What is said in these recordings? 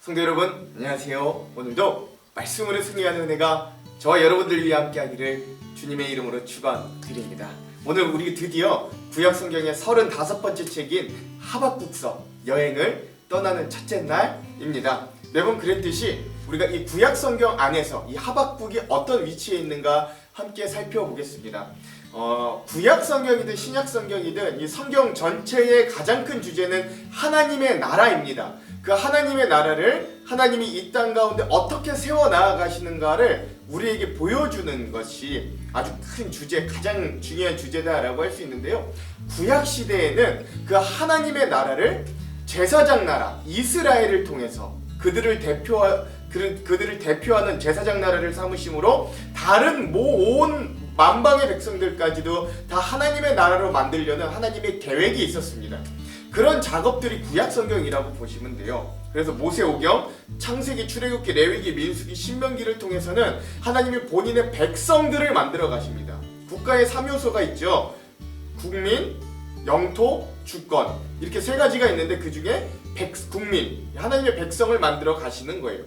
성도 여러분, 안녕하세요. 오늘도 말씀으로 승리하는 은혜가 저와 여러분들 위해 함께하기를 주님의 이름으로 축원드립니다. 오늘 우리 드디어 구약성경의 35번째 책인 하박국서 여행을 떠나는 첫째 날입니다. 매번 그랬듯이 우리가 이 구약성경 안에서 이 하박국이 어떤 위치에 있는가 함께 살펴보겠습니다. 구약성경이든 신약성경이든 이 성경 전체의 가장 큰 주제는 하나님의 나라입니다. 그 하나님의 나라를 하나님이 이 땅 가운데 어떻게 세워나가시는가를 우리에게 보여주는 것이 아주 큰 주제, 가장 중요한 주제다라고 할 수 있는데요. 구약시대에는 그 하나님의 나라를 제사장 나라 이스라엘을 통해서 그들을 대표하는 제사장 나라를 삼으심으로 다른 온 만방의 백성들까지도 다 하나님의 나라로 만들려는 하나님의 계획이 있었습니다. 그런 작업들이 구약성경이라고 보시면 돼요. 그래서 모세오경, 창세기, 출애굽기, 레위기, 민수기, 신명기를 통해서는 하나님이 본인의 백성들을 만들어 가십니다. 국가의 3요소가 있죠. 국민, 영토, 주권, 이렇게 세 가지가 있는데 그 중에 국민, 하나님의 백성을 만들어 가시는 거예요.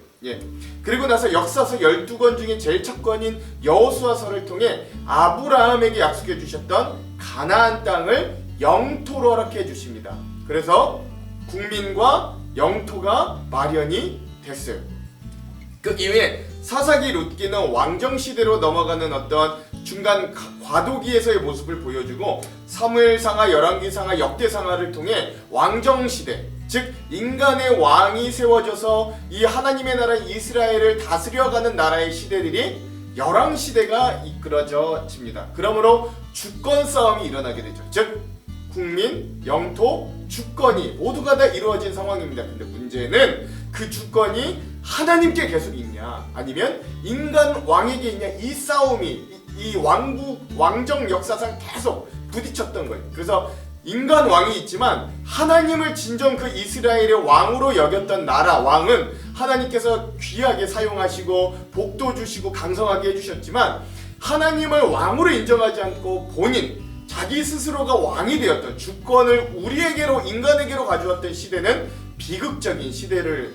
그리고 나서 역사서 12권 중에 제일 첫 권인 여호수아서를 통해 아브라함에게 약속해 주셨던 가나안 땅을 영토로 허락해 주십니다. 그래서 국민과 영토가 마련이 됐어요. 그 이후에 사사기, 룻기는 왕정시대로 넘어가는 어떤 중간 과도기에서의 모습을 보여주고 사무엘상하, 열왕기상하, 역대상하를 통해 왕정시대, 즉 인간의 왕이 세워져서 이 하나님의 나라 이스라엘을 다스려가는 나라의 시대들이 열왕시대가 이끌어집니다. 그러므로 주권 싸움이 일어나게 되죠. 즉 국민, 영토, 주권이 모두가 다 이루어진 상황입니다. 근데 문제는 그 주권이 하나님께 계속 있냐 아니면 인간 왕에게 있냐, 이 싸움이 이 왕정 역사상 계속 부딪혔던 거예요. 그래서 인간 왕이 있지만 하나님을 진정 그 이스라엘의 왕으로 여겼던 나라 왕은 하나님께서 귀하게 사용하시고 복도 주시고 강성하게 해주셨지만 하나님을 왕으로 인정하지 않고 본인 자기 스스로가 왕이 되었던 주권을 우리에게로 인간에게로 가져왔던 시대는 비극적인 시대를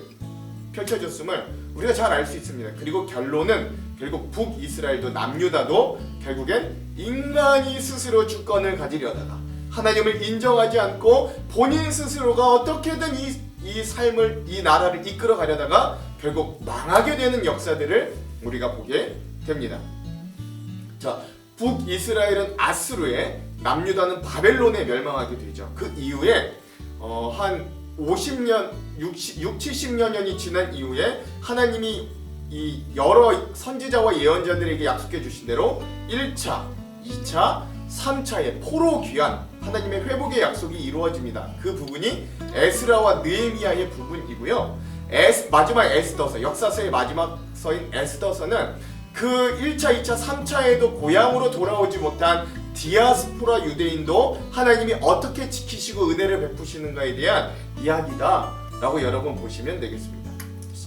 펼쳐졌음을 우리가 잘 알 수 있습니다. 그리고 결론은 결국 북이스라엘도 남유다도 결국엔 인간이 스스로 주권을 가지려다가 하나님을 인정하지 않고 본인 스스로가 어떻게든 이 삶을, 이 나라를 이끌어 가려다가 결국 망하게 되는 역사들을 우리가 보게 됩니다. 자, 북이스라엘은 아수르에, 남유다는 바벨론에 멸망하게 되죠. 그 이후에 한 50년, 70년이 지난 이후에 하나님이 이 여러 선지자와 예언자들에게 약속해 주신 대로 1차, 2차, 3차의 포로 귀환, 하나님의 회복의 약속이 이루어집니다. 그 부분이 에스라와 느헤미야의 부분이고요. 마지막 에스더서, 역사서의 마지막 서인 에스더서는 그 1차, 2차, 3차에도 고향으로 돌아오지 못한 디아스포라 유대인도 하나님이 어떻게 지키시고 은혜를 베푸시는가에 대한 이야기다 라고 여러분 보시면 되겠습니다.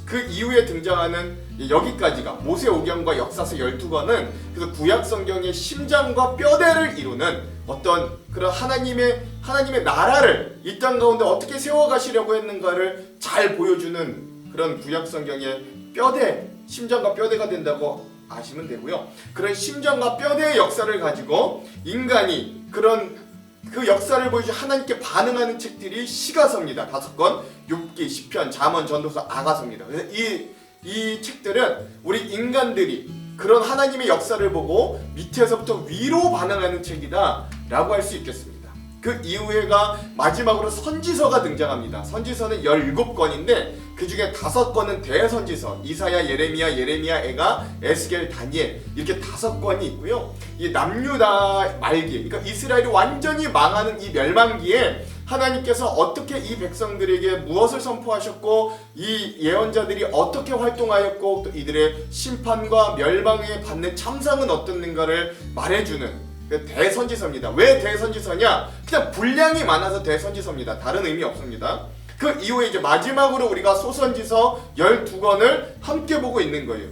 그 이후에 등장하는 여기까지가 모세오경과 역사서 12권은 그래서 구약성경의 심장과 뼈대를 이루는 어떤 그런 하나님의 나라를 이 땅 가운데 어떻게 세워가시려고 했는가를 잘 보여주는 그런 구약성경의 뼈대, 심장과 뼈대가 된다고 아시면 되고요. 그런 심장과 뼈대의 역사를 가지고 인간이 그런 그 역사를 보여주고 하나님께 반응하는 책들이 시가서입니다. 5권, 욥기, 시편, 잠언, 전도서, 아가서입니다. 그래서 이 책들은 우리 인간들이 그런 하나님의 역사를 보고 밑에서부터 위로 반응하는 책이다 라고 할 수 있겠습니다. 그 이후에가 마지막으로 선지서가 등장합니다. 선지서는 17권인데 그 중에 5권은 대선지서, 이사야, 예레미야, 에가, 에스겔, 다니엘, 이렇게 5권이 있고요. 이 남유다 말기, 그러니까 이스라엘이 완전히 망하는 이 멸망기에 하나님께서 어떻게 이 백성들에게 무엇을 선포하셨고 이 예언자들이 어떻게 활동하였고 또 이들의 심판과 멸망에 받는 참상은 어떻는가를 말해주는 대선지서입니다. 왜 대선지서냐? 그냥 분량이 많아서 대선지서입니다. 다른 의미 없습니다. 그 이후에 이제 마지막으로 우리가 소선지서 12권을 함께 보고 있는 거예요.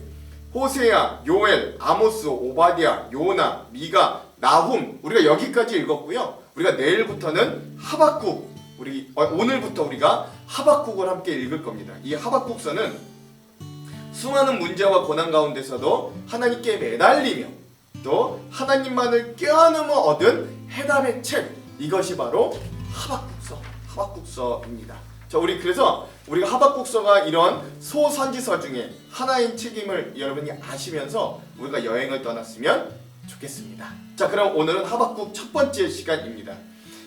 호세야, 요엘, 아모스, 오바댜, 요나, 미가, 나훔, 우리가 여기까지 읽었고요. 우리가 내일부터는 하박국 오늘부터 우리가 하박국을 함께 읽을 겁니다. 이 하박국서는 수많은 문제와 고난 가운데서도 하나님께 매달리며 또 하나님만을 껴안으며 얻은 해답의 책, 이것이 바로 하박국서입니다. 자, 그래서 우리가 하박국서가 이런 소선지서 중에 하나인 책임을 여러분이 아시면서 우리가 여행을 떠났으면 좋겠습니다. 자, 그럼 오늘은 하박국 첫 번째 시간입니다.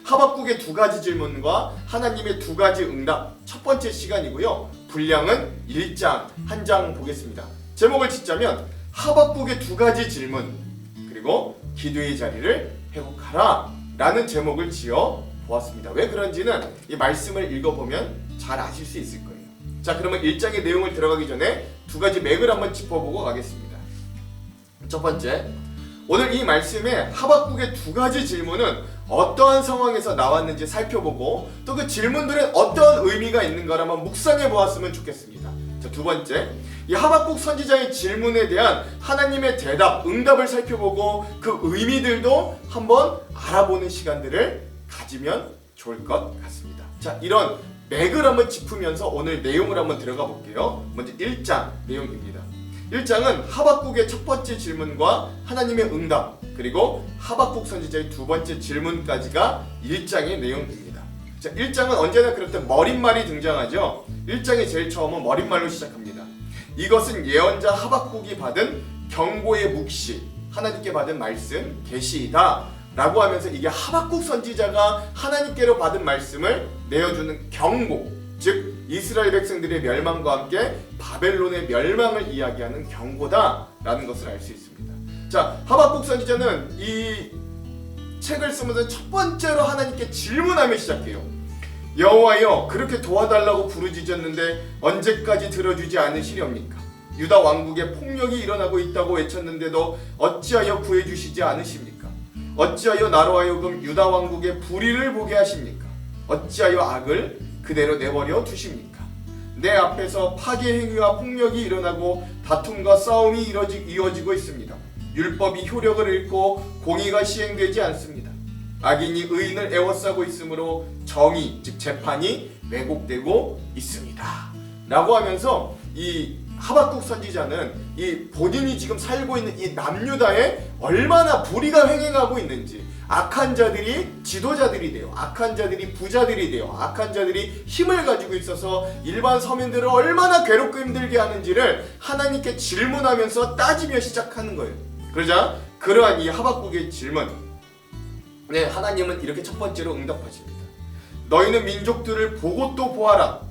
하박국의 두 가지 질문과 하나님의 두 가지 응답, 첫 번째 시간이고요. 분량은 1장, 한 장 보겠습니다. 제목을 짓자면 하박국의 두 가지 질문 그리고 기도의 자리를 회복하라 라는 제목을 지어 보았습니다. 왜 그런지는 이 말씀을 읽어보면 잘 아실 수 있을 거예요. 자, 그러면 1장의 내용을 들어가기 전에 두 가지 맥을 한번 짚어보고 가겠습니다. 첫 번째, 오늘 이 말씀에 하박국의 두 가지 질문은 어떠한 상황에서 나왔는지 살펴보고 또 그 질문들은 어떠한 의미가 있는가 한번 묵상해 보았으면 좋겠습니다. 자, 두 번째, 이 하박국 선지자의 질문에 대한 하나님의 대답, 응답을 살펴보고 그 의미들도 한번 알아보는 시간들을 가지면 좋을 것 같습니다. 자, 이런 맥을 한번 짚으면서 오늘 내용을 한번 들어가 볼게요. 먼저 1장 내용입니다. 1장은 하박국의 첫 번째 질문과 하나님의 응답, 그리고 하박국 선지자의 두 번째 질문까지가 1장의 내용입니다. 자, 1장은 언제나 그렇듯 머릿말이 등장하죠. 1장의 제일 처음은 머릿말로 시작합니다. 이것은 예언자 하박국이 받은 경고의 묵시, 하나님께 받은 말씀, 계시이다 라고 하면서 이게 하박국 선지자가 하나님께로 받은 말씀을 내어주는 경고, 즉 이스라엘 백성들의 멸망과 함께 바벨론의 멸망을 이야기하는 경고다 라는 것을 알 수 있습니다. 자, 하박국 선지자는 이 책을 쓰면서 첫 번째로 하나님께 질문하며 시작해요. 여호와여, 그렇게 도와달라고 부르짖었는데 언제까지 들어주지 않으시렵니까? 유다 왕국에 폭력이 일어나고 있다고 외쳤는데도 어찌하여 구해주시지 않으십니까? 어찌하여 나로 하여금 유다 왕국에 불의를 보게 하십니까? 어찌하여 악을 그대로 내버려 두십니까? 내 앞에서 파괴 행위와 폭력이 일어나고 다툼과 싸움이 이어지고 있습니다. 율법이 효력을 잃고 공의가 시행되지 않습니다. 악인이 의인을 애워싸고 있으므로 정의, 즉 재판이 왜곡되고 있습니다 라고 하면서 이 하박국 선지자는 이 본인이 지금 살고 있는 이 남유다에 얼마나 불의가 횡행하고 있는지, 악한 자들이 지도자들이 돼요. 악한 자들이 부자들이 돼요. 악한 자들이 힘을 가지고 있어서 일반 서민들을 얼마나 괴롭고 힘들게 하는지를 하나님께 질문하면서 따지며 시작하는 거예요. 그러자 그러한 이 하박국의 질문, 네, 하나님은 이렇게 첫 번째로 응답하십니다. 너희는 민족들을 보고 또 보아라.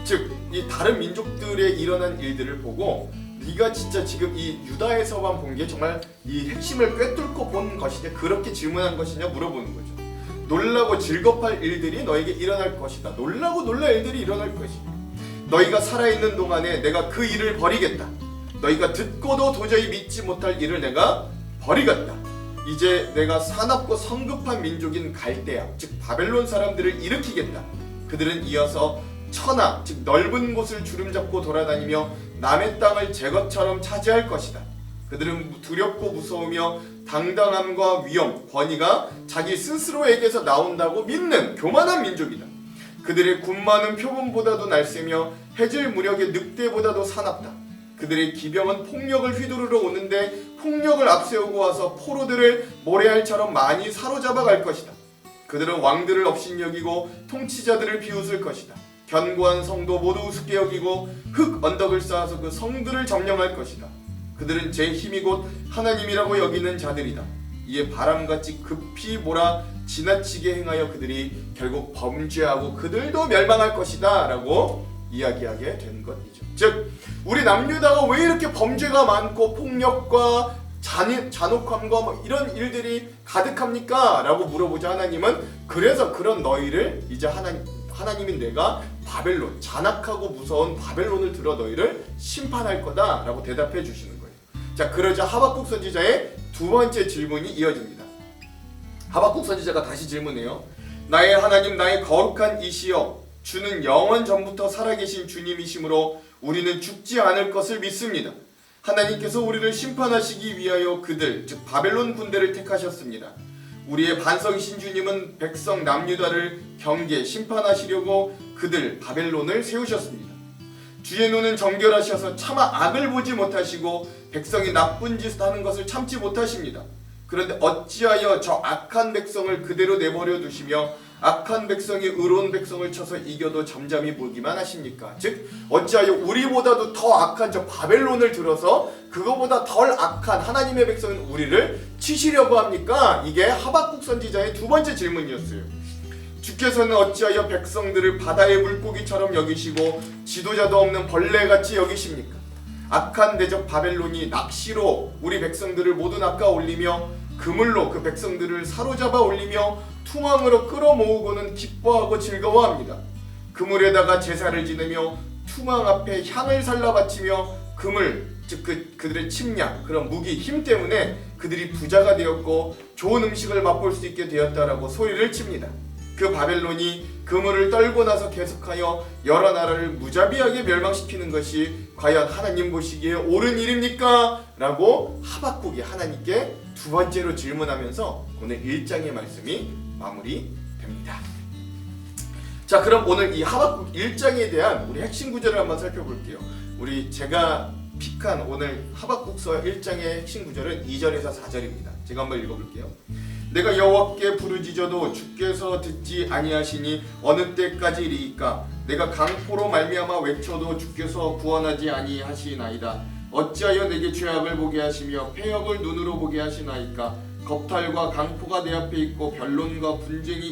즉 이 다른 민족들에 일어난 일들을 보고 네가 진짜 지금 이 유다에서만 본 게 정말 이 핵심을 꿰뚫고 본 것이냐, 그렇게 질문한 것이냐 물어보는 거죠. 놀라고 즐겁할 일들이 너에게 일어날 것이다. 놀라고 놀랄 일들이 일어날 것이다. 너희가 살아있는 동안에 내가 그 일을 버리겠다. 너희가 듣고도 도저히 믿지 못할 일을 내가 버리겠다. 이제 내가 사납고 성급한 민족인 갈대아, 즉 바벨론 사람들을 일으키겠다. 그들은 이어서 천하, 즉 넓은 곳을 주름잡고 돌아다니며 남의 땅을 제 것처럼 차지할 것이다. 그들은 두렵고 무서우며 당당함과 위엄, 권위가 자기 스스로에게서 나온다고 믿는 교만한 민족이다. 그들의 군마는 표범보다도 날쌔며 해질 무력의 늑대보다도 사납다. 그들의 기병은 폭력을 휘두르러 오는데 폭력을 앞세우고 와서 포로들을 모래알처럼 많이 사로잡아 갈 것이다. 그들은 왕들을 업신여기고 통치자들을 비웃을 것이다. 견고한 성도 모두 우습게 여기고 흙 언덕을 쌓아서 그 성들을 점령할 것이다. 그들은 제 힘이 곧 하나님이라고 여기는 자들이다. 이에 바람같이 급히 몰아 지나치게 행하여 그들이 결국 범죄하고 그들도 멸망할 것이다 라고 이야기하게 된 것이죠. 즉 우리 남유다가 왜 이렇게 범죄가 많고 폭력과 잔혹함과 뭐 이런 일들이 가득합니까? 라고 물어보자 하나님은 그래서 그런 너희를 이제 하나님인 내가 바벨론, 잔악하고 무서운 바벨론을 들어 너희를 심판할 거다 라고 대답해 주시는 거예요. 자, 그러자 하박국 선지자의 두 번째 질문이 이어집니다. 하박국 선지자가 다시 질문해요. 나의 하나님, 나의 거룩한 이시여, 주는 영원 전부터 살아계신 주님이시므로 우리는 죽지 않을 것을 믿습니다. 하나님께서 우리를 심판하시기 위하여 그들, 즉 바벨론 군대를 택하셨습니다. 우리의 반석이신 주님은 백성 남유다를 경계 심판하시려고 그들 바벨론을 세우셨습니다. 주의 눈은 정결하셔서 차마 악을 보지 못하시고 백성이 나쁜 짓을 하는 것을 참지 못하십니다. 그런데 어찌하여 저 악한 백성을 그대로 내버려 두시며 악한 백성이 의로운 백성을 쳐서 이겨도 잠잠히 보기만 하십니까? 즉 어찌하여 우리보다도 더 악한 저 바벨론을 들어서 그거보다 덜 악한 하나님의 백성인 우리를 치시려고 합니까? 이게 하박국 선지자의 두 번째 질문이었어요. 주께서는 어찌하여 백성들을 바다의 물고기처럼 여기시고 지도자도 없는 벌레같이 여기십니까? 악한 대적 바벨론이 낚시로 우리 백성들을 모두 낚아 올리며 그물로 그 백성들을 사로잡아 올리며 투망으로 끌어모으고는 기뻐하고 즐거워합니다. 그물에다가 제사를 지내며 투망 앞에 향을 살라 바치며 그물, 즉 그들의 침략, 그런 무기, 힘 때문에 그들이 부자가 되었고 좋은 음식을 맛볼 수 있게 되었다라고 소리를 칩니다. 그 바벨론이 그물을 떨고 나서 계속하여 여러 나라를 무자비하게 멸망시키는 것이 과연 하나님 보시기에 옳은 일입니까? 라고 하박국이 하나님께 두 번째로 질문하면서 오늘 1장의 말씀이 마무리됩니다. 자, 그럼 오늘 이 하박국 1장에 대한 우리 핵심 구절을 한번 살펴볼게요. 제가 픽한 오늘 하박국서 1장의 핵심 구절은 2절에서 4절입니다. 제가 한번 읽어볼게요. 내가 여호와께 부르짖어도 주께서 듣지 아니하시니 어느 때까지리이까? 내가 강포로 말미암아 외쳐도 주께서 구원하지 아니하시나이다. 어찌하여 내게 죄악을 보게 하시며 패역을 눈으로 보게 하시나이까? 겁탈과 강포가 내 앞에 있고 변론과 분쟁이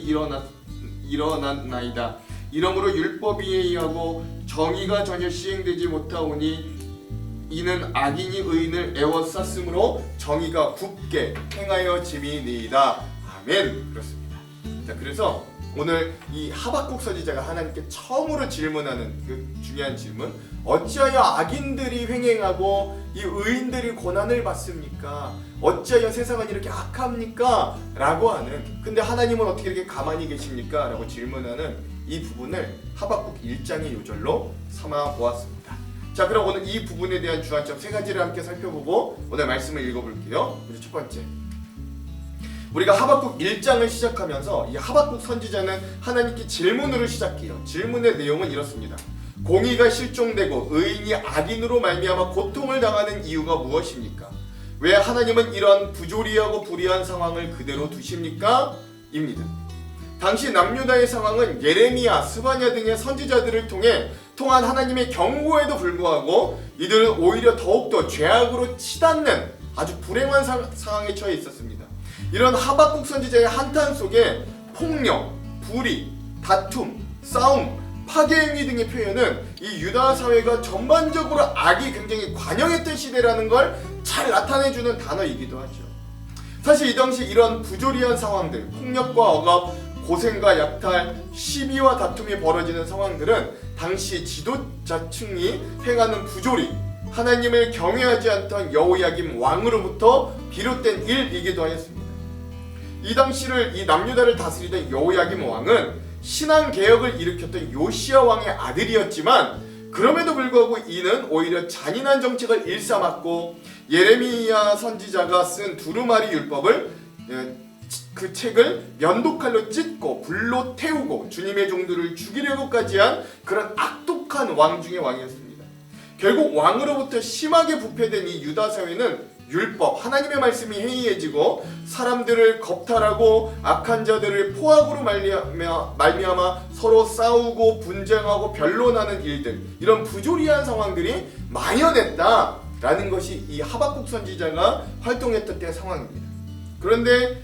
일어났나이다. 이러므로 율법이 해이하고 정의가 전혀 시행되지 못하오니 이는 악인이 의인을 애워쌌으므로 정의가 굽게 행하여 짐이니이다. 아멘. 그렇습니다. 자, 그래서 오늘 이 하박국 선지자가 하나님께 처음으로 질문하는 그 중요한 질문, 어찌하여 악인들이 횡행하고 이 의인들이 고난을 받습니까? 어찌하여 세상은 이렇게 악합니까? 라고 하는, 근데 하나님은 어떻게 이렇게 가만히 계십니까? 라고 질문하는 이 부분을 하박국 1장의 요절로 삼아 보았습니다. 자, 그럼 오늘 이 부분에 대한 주안점 세 가지를 함께 살펴보고 오늘 말씀을 읽어볼게요. 먼저 첫 번째, 우리가 하박국 1장을 시작하면서 이 하박국 선지자는 하나님께 질문으로 시작해요. 질문의 내용은 이렇습니다. 공의가 실종되고 의인이 악인으로 말미암아 고통을 당하는 이유가 무엇입니까? 왜 하나님은 이런 부조리하고 불의한 상황을 그대로 두십니까? 입니다. 당시 남유다의 상황은 예레미야, 스바냐 등의 선지자들을 통해 통한 하나님의 경고에도 불구하고 이들은 오히려 더욱더 죄악으로 치닫는 아주 불행한 상황에 처해 있었습니다. 이런 하박국 선지자의 한탄 속에 폭력, 불의, 다툼, 싸움, 파괴행위 등의 표현은 이 유다 사회가 전반적으로 악이 굉장히 관영했던 시대라는 걸 잘 나타내주는 단어이기도 하죠. 사실 이 당시 이런 부조리한 상황들, 폭력과 억압, 고생과 약탈, 시비와 다툼이 벌어지는 상황들은 당시 지도자층이 행하는 부조리, 하나님을 경외하지 않던 여호야김 왕으로부터 비롯된 일이기도 하였습니다. 이 당시를 이 남유다를 다스리던 여호야김 왕은 신앙 개혁을 일으켰던 요시야 왕의 아들이었지만 그럼에도 불구하고 이는 오히려 잔인한 정책을 일삼았고 예레미야 선지자가 쓴 두루마리 율법을 그 책을 면도칼로 찢고 불로 태우고 주님의 종들을 죽이려고까지 한 그런 악독한 왕 중의 왕이었습니다. 결국 왕으로부터 심하게 부패된 이 유다 사회는 율법, 하나님의 말씀이 해이해지고 사람들을 겁탈하고 악한 자들을 포악으로 말미암아 서로 싸우고 분쟁하고 변론하는 일들, 이런 부조리한 상황들이 만연했다라는 것이 이 하박국 선지자가 활동했던 때의 상황입니다. 그런데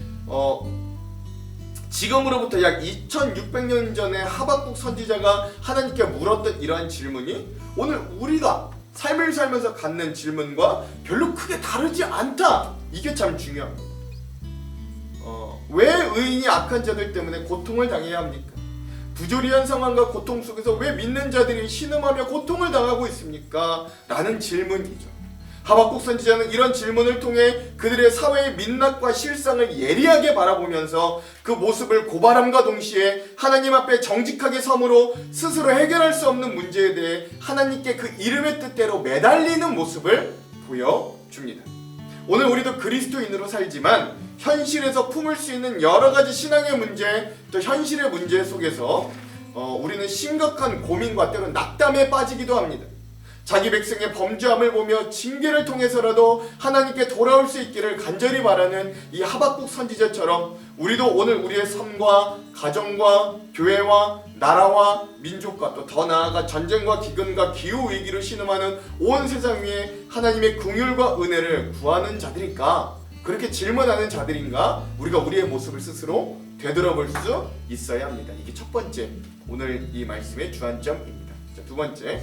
지금으로부터 약 2600년 전에 하박국 선지자가 하나님께 물었던 이러한 질문이 오늘 우리가 삶을 살면서 갖는 질문과 별로 크게 다르지 않다. 이게 참 중요합니다. 왜 의인이 악한 자들 때문에 고통을 당해야 합니까? 부조리한 상황과 고통 속에서 왜 믿는 자들이 신음하며 고통을 당하고 있습니까? 라는 질문이죠. 하박국 선지자는 이런 질문을 통해 그들의 사회의 민낯과 실상을 예리하게 바라보면서 그 모습을 고발함과 동시에 하나님 앞에 정직하게 섬으로 스스로 해결할 수 없는 문제에 대해 하나님께 그 이름의 뜻대로 매달리는 모습을 보여줍니다. 오늘 우리도 그리스도인으로 살지만 현실에서 품을 수 있는 여러 가지 신앙의 문제, 또 현실의 문제 속에서 우리는 심각한 고민과 때로는 낙담에 빠지기도 합니다. 자기 백성의 범죄함을 보며 징계를 통해서라도 하나님께 돌아올 수 있기를 간절히 바라는 이 하박국 선지자처럼 우리도 오늘 우리의 삶과 가정과 교회와 나라와 민족과 또 더 나아가 전쟁과 기근과 기후위기로 신음하는 온 세상 위에 하나님의 긍휼과 은혜를 구하는 자들일까? 그렇게 질문하는 자들인가? 우리가 우리의 모습을 스스로 되돌아볼 수 있어야 합니다. 이게 첫 번째 오늘 이 말씀의 주안점입니다. 자, 두 번째,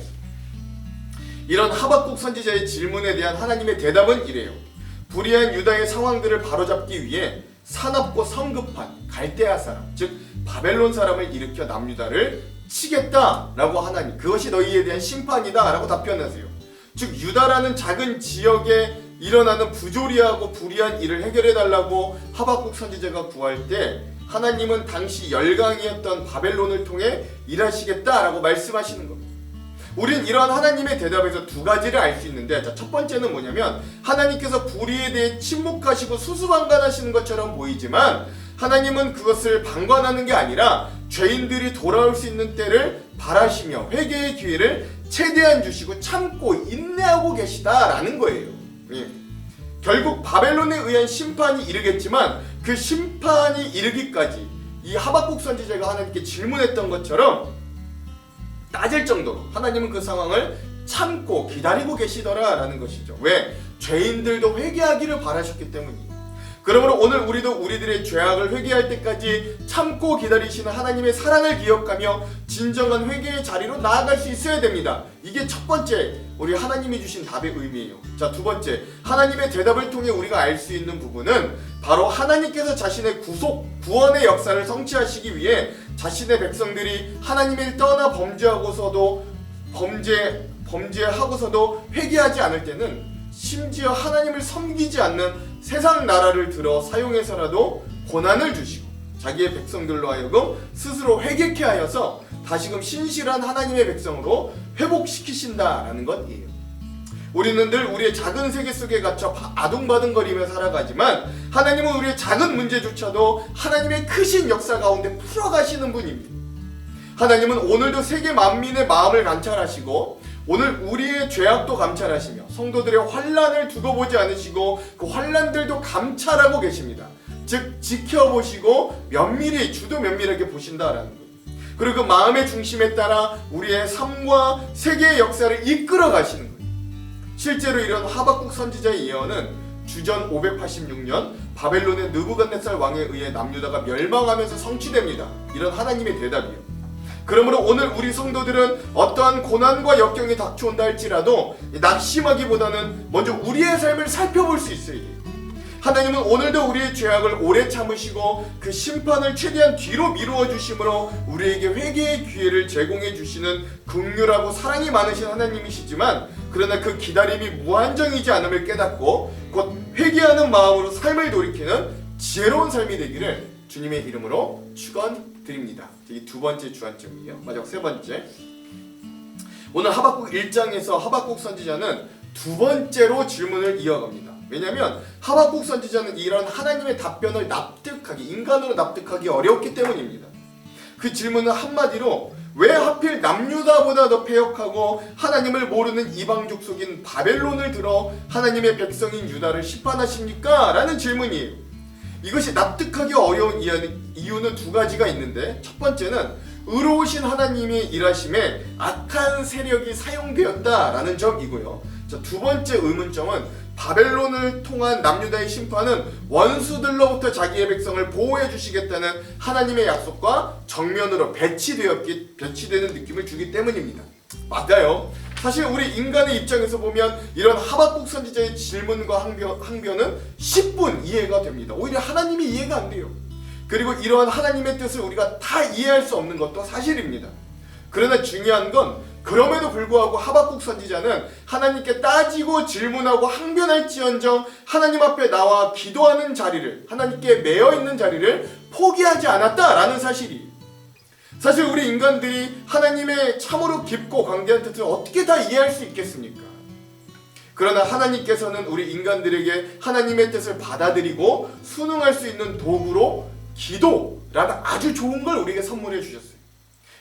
이런 하박국 선지자의 질문에 대한 하나님의 대답은 이래요. 불의한 유다의 상황들을 바로잡기 위해 사납고 성급한 갈대아 사람, 즉 바벨론 사람을 일으켜 남유다를 치겠다라고 하나님, 그것이 너희에 대한 심판이다라고 답변하세요. 즉 유다라는 작은 지역에 일어나는 부조리하고 불의한 일을 해결해달라고 하박국 선지자가 구할 때 하나님은 당시 열강이었던 바벨론을 통해 일하시겠다라고 말씀하시는 겁니다. 우린 이러한 하나님의 대답에서 두 가지를 알 수 있는데, 자, 첫 번째는 뭐냐면 하나님께서 불의에 대해 침묵하시고 수수방관하시는 것처럼 보이지만 하나님은 그것을 방관하는 게 아니라 죄인들이 돌아올 수 있는 때를 바라시며 회개의 기회를 최대한 주시고 참고 인내하고 계시다라는 거예요. 결국 바벨론에 의한 심판이 이르겠지만 그 심판이 이르기까지 이 하박국 선지자가 하나님께 질문했던 것처럼 따질 정도로 하나님은 그 상황을 참고 기다리고 계시더라라는 것이죠. 왜? 죄인들도 회개하기를 바라셨기 때문이에요. 그러므로 오늘 우리도 우리들의 죄악을 회개할 때까지 참고 기다리시는 하나님의 사랑을 기억하며 진정한 회개의 자리로 나아갈 수 있어야 됩니다. 이게 첫 번째 우리 하나님이 주신 답의 의미예요. 자, 두 번째, 하나님의 대답을 통해 우리가 알 수 있는 부분은 바로 하나님께서 자신의 구원의 역사를 성취하시기 위해 자신의 백성들이 하나님을 떠나 범죄하고서도 회개하지 않을 때는 심지어 하나님을 섬기지 않는 세상 나라를 들어 사용해서라도 고난을 주시고 자기의 백성들로 하여금 스스로 회개케 하여서 다시금 신실한 하나님의 백성으로 회복시키신다라는 것이에요. 우리는 늘 우리의 작은 세계 속에 갇혀 아둥바둥거리며 살아가지만 하나님은 우리의 작은 문제조차도 하나님의 크신 역사 가운데 풀어가시는 분입니다. 하나님은 오늘도 세계 만민의 마음을 관찰하시고 오늘 우리의 죄악도 감찰하시며 성도들의 환난을 두고 보지 않으시고 그 환난들도 감찰하고 계십니다. 즉 지켜보시고 주도 면밀하게 보신다라는 거예요. 그리고 그 마음의 중심에 따라 우리의 삶과 세계의 역사를 이끌어 가시는 거예요. 실제로 이런 하박국 선지자의 예언은 주전 586년 바벨론의 느부갓네살 왕에 의해 남유다가 멸망하면서 성취됩니다. 이런 하나님의 대답이에요. 그러므로 오늘 우리 성도들은 어떠한 고난과 역경이 닥쳐온다 할지라도 낙심하기보다는 먼저 우리의 삶을 살펴볼 수 있어야 돼요. 하나님은 오늘도 우리의 죄악을 오래 참으시고 그 심판을 최대한 뒤로 미루어 주심으로 우리에게 회개의 기회를 제공해 주시는 긍휼하고 사랑이 많으신 하나님이시지만, 그러나 그 기다림이 무한정이지 않음을 깨닫고 곧 회개하는 마음으로 삶을 돌이키는 지혜로운 삶이 되기를 주님의 이름으로 축원드립니다. 이게 두 번째 주안점이에요. 마지막 세 번째, 오늘 하박국 1장에서 하박국 선지자는 두 번째로 질문을 이어갑니다. 왜냐하면 하박국 선지자는 이런 하나님의 답변을 인간으로 납득하기 어려웠기 때문입니다. 그 질문은 한마디로 왜 하필 남유다보다 더 패역하고 하나님을 모르는 이방 족속인 바벨론을 들어 하나님의 백성인 유다를 심판하십니까? 라는 질문이에요. 이것이 납득하기 어려운 이유는 두 가지가 있는데, 첫 번째는 의로우신 하나님의 일하심에 악한 세력이 사용되었다라는 점이고요. 두 번째 의문점은 바벨론을 통한 남유다의 심판은 원수들로부터 자기의 백성을 보호해 주시겠다는 하나님의 약속과 정면으로 배치되는 느낌을 주기 때문입니다. 맞아요. 사실 우리 인간의 입장에서 보면 이런 하박국 선지자의 질문과 항변은 10분 이해가 됩니다. 오히려 하나님이 이해가 안 돼요. 그리고 이러한 하나님의 뜻을 우리가 다 이해할 수 없는 것도 사실입니다. 그러나 중요한 건 그럼에도 불구하고 하박국 선지자는 하나님께 따지고 질문하고 항변할지언정 하나님 앞에 나와 기도하는 자리를, 하나님께 매여있는 자리를 포기하지 않았다라는 사실이, 사실 우리 인간들이 하나님의 참으로 깊고 광대한 뜻을 어떻게 다 이해할 수 있겠습니까? 그러나 하나님께서는 우리 인간들에게 하나님의 뜻을 받아들이고 순응할 수 있는 도구로 기도라는 아주 좋은 걸 우리에게 선물해 주셨어요.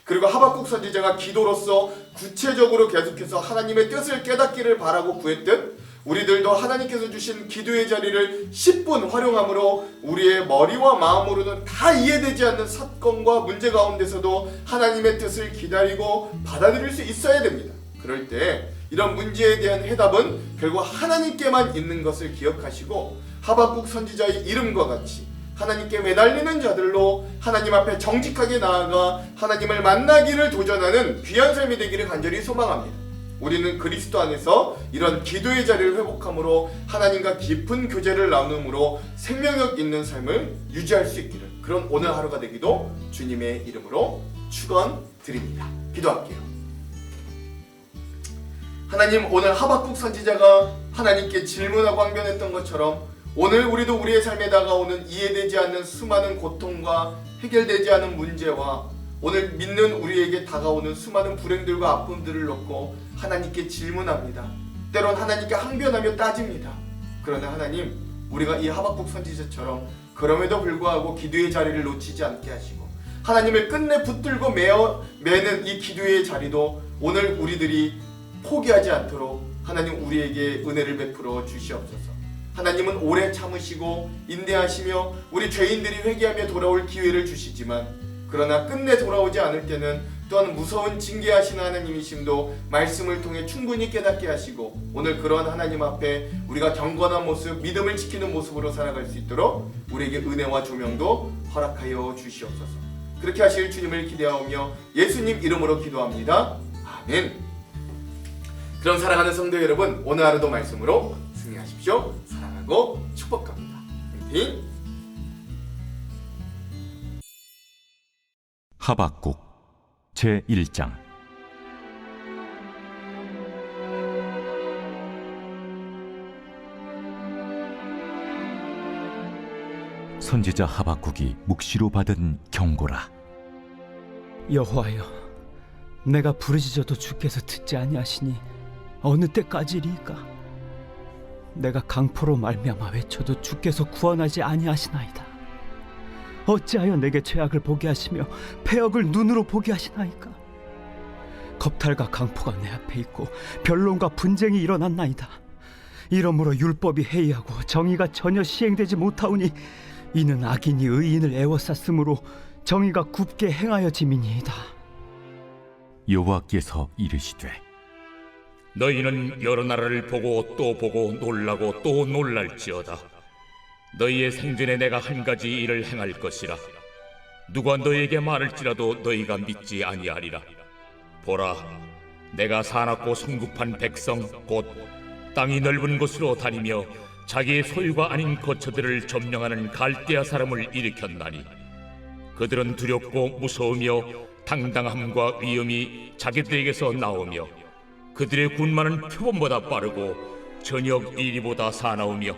그리고 하박국 선지자가 기도로서 구체적으로 계속해서 하나님의 뜻을 깨닫기를 바라고 구했듯 우리들도 하나님께서 주신 기도의 자리를 10분 활용함으로 우리의 머리와 마음으로는 다 이해되지 않는 사건과 문제 가운데서도 하나님의 뜻을 기다리고 받아들일 수 있어야 됩니다. 그럴 때 이런 문제에 대한 해답은 결국 하나님께만 있는 것을 기억하시고 하박국 선지자의 이름과 같이 하나님께 매달리는 자들로 하나님 앞에 정직하게 나아가 하나님을 만나기를 도전하는 귀한 삶이 되기를 간절히 소망합니다. 우리는 그리스도 안에서 이런 기도의 자리를 회복함으로 하나님과 깊은 교제를 나눔으로 생명력 있는 삶을 유지할 수 있기를, 그런 오늘 하루가 되기도 주님의 이름으로 축원드립니다. 기도할게요. 하나님, 오늘 하박국 선지자가 하나님께 질문하고 항변했던 것처럼 오늘 우리도 우리의 삶에 다가오는 이해되지 않는 수많은 고통과 해결되지 않은 문제와 오늘 믿는 우리에게 다가오는 수많은 불행들과 아픔들을 놓고 하나님께 질문합니다. 때론 하나님께 항변하며 따집니다. 그러나 하나님, 우리가 이 하박국 선지자처럼 그럼에도 불구하고 기도의 자리를 놓치지 않게 하시고 하나님을 끝내 붙들고 매는 이 기도의 자리도 오늘 우리들이 포기하지 않도록 하나님 우리에게 은혜를 베풀어 주시옵소서. 하나님은 오래 참으시고 인내하시며 우리 죄인들이 회개하며 돌아올 기회를 주시지만 그러나 끝내 돌아오지 않을 때는 또한 무서운 징계하시는 하나님이심도 말씀을 통해 충분히 깨닫게 하시고 오늘 그런 하나님 앞에 우리가 경건한 모습, 믿음을 지키는 모습으로 살아갈 수 있도록 우리에게 은혜와 조명도 허락하여 주시옵소서. 그렇게 하실 주님을 기대하오며 예수님 이름으로 기도합니다. 아멘. 그럼 사랑하는 성도 여러분, 오늘 하루도 말씀으로 승리하십시오. 사랑하고 축복합니다. 화이팅! 하박국 제1장. 선지자 하박국이 묵시로 받은 경고라. 여호와여, 내가 부르짖어도 주께서 듣지 아니하시니 어느 때까지리이까? 내가 강포로 말미암아 외쳐도 주께서 구원하지 아니하시나이다. 어찌하여 내게 죄악을 보게 하시며 패역을 눈으로 보게 하시나이까? 겁탈과 강포가 내 앞에 있고 변론과 분쟁이 일어났나이다. 이러므로 율법이 해이하고 정의가 전혀 시행되지 못하오니 이는 악인이 의인을 애워쌌으므로 정의가 굽게 행하여짐이니이다. 여호와께서 이르시되 너희는 여러 나라를 보고 또 보고 놀라고 또 놀랄지어다. 너희의 생전에 내가 한 가지 일을 행할 것이라. 누가 너희에게 말할지라도 너희가 믿지 아니하리라. 보라, 내가 사납고 성급한 백성 곧 땅이 넓은 곳으로 다니며 자기의 소유가 아닌 거처들을 점령하는 갈대아 사람을 일으켰나니 그들은 두렵고 무서우며 당당함과 위엄이 자기들에게서 나오며 그들의 군마는 표범보다 빠르고 저녁 이리보다 사나우며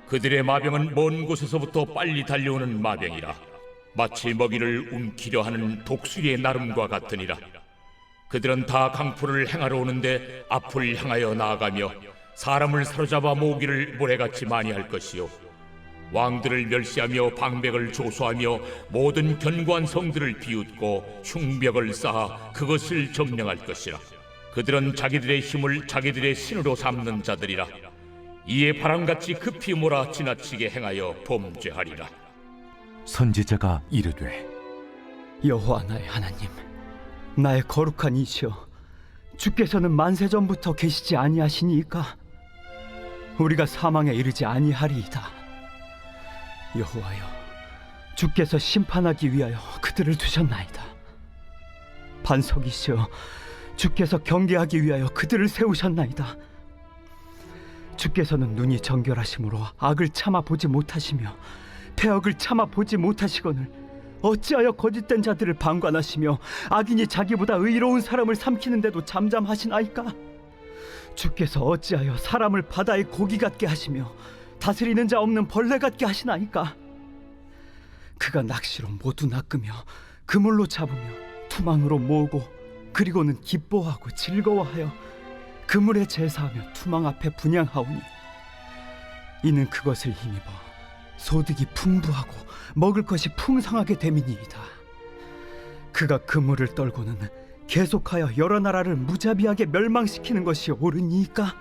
그들의 마병은 먼 곳에서부터 빨리 달려오는 마병이라. 마치 먹이를 움키려 하는 독수리의 나름과 같으니라. 그들은 다 강포를 행하러 오는데 앞을 향하여 나아가며 사람을 사로잡아 모으기를 모래같이 많이 할 것이요 왕들을 멸시하며 방백을 조소하며 모든 견고한 성들을 비웃고 흉벽을 쌓아 그것을 점령할 것이라. 그들은 자기들의 힘을 자기들의 신으로 삼는 자들이라. 이에 바람같이 급히 몰아 지나치게 행하여 범죄하리라. 선지자가 이르되 여호와 나의 하나님, 나의 거룩한 이시여, 주께서는 만세 전부터 계시지 아니하시니이까? 우리가 사망에 이르지 아니하리이다. 여호와여, 주께서 심판하기 위하여 그들을 두셨나이다. 반석이시여, 주께서 경계하기 위하여 그들을 세우셨나이다. 주께서는 눈이 정결하심으로 악을 참아 보지 못하시며 패역을 참아 보지 못하시거늘 어찌하여 거짓된 자들을 방관하시며 악인이 자기보다 의로운 사람을 삼키는데도 잠잠하시나이까? 주께서 어찌하여 사람을 바다의 고기 같게 하시며 다스리는 자 없는 벌레 같게 하시나이까? 그가 낚시로 모두 낚으며 그물로 잡으며 투망으로 모으고 그리고는 기뻐하고 즐거워하여 그물에 제사하며 투망 앞에 분향하오니 이는 그것을 힘입어 소득이 풍부하고 먹을 것이 풍성하게 됨이니이다. 그가 그물을 떨고는 계속하여 여러 나라를 무자비하게 멸망시키는 것이 옳으니까